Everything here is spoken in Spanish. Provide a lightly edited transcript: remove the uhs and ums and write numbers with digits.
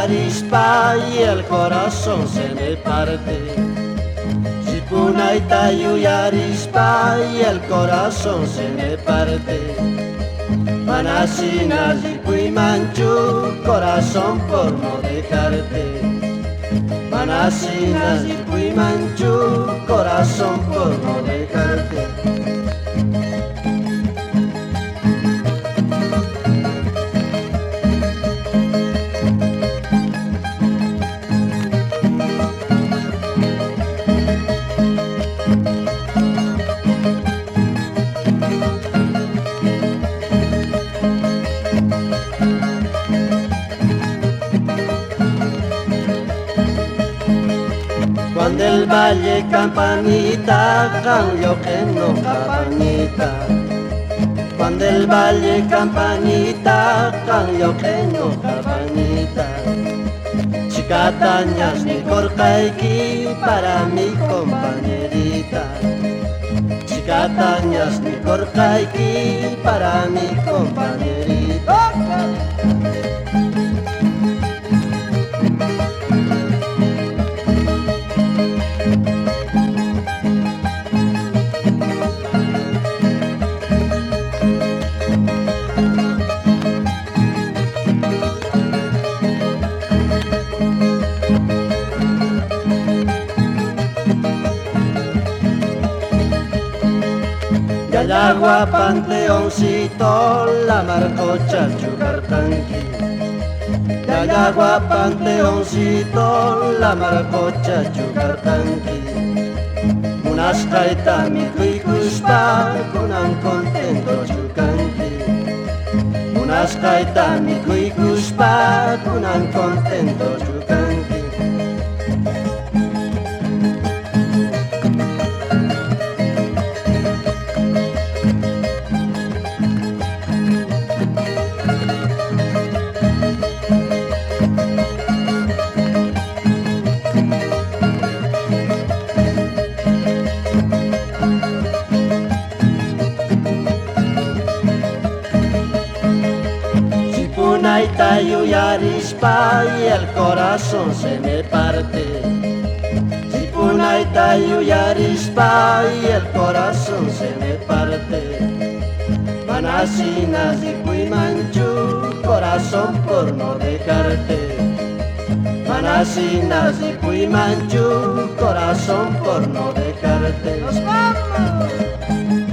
arispa y el corazón se me parte. Zipunaita y arispa y el corazón se me parte. Manasina y manchu, corazón por no dejarte. Manasina y manchu, corazón por no dejarte. Cuando el valle campanita, cambio que no campanita. Cuando el valle campanita, cambio que no campanita. Chicatañas ni corcaiqui para mi compañerita. Chicatañas ni corcaiqui para mi compañerita. El agua panteoncito, la marcocha chucartanqui. El agua panteoncito, la marcocha chucartanqui. Unas caita mi cuicuspa, kunan contento chucanqui. Unas caita mi cuicuspa, kunan contento chucanqui. Zipunaita y arispa y el corazón se me parte. Zipunaita y arispa y el corazón se me parte. Manasina y manchu, corazón por no dejarte. Manasina y manchu, corazón por no dejarte. ¡Nos vamos!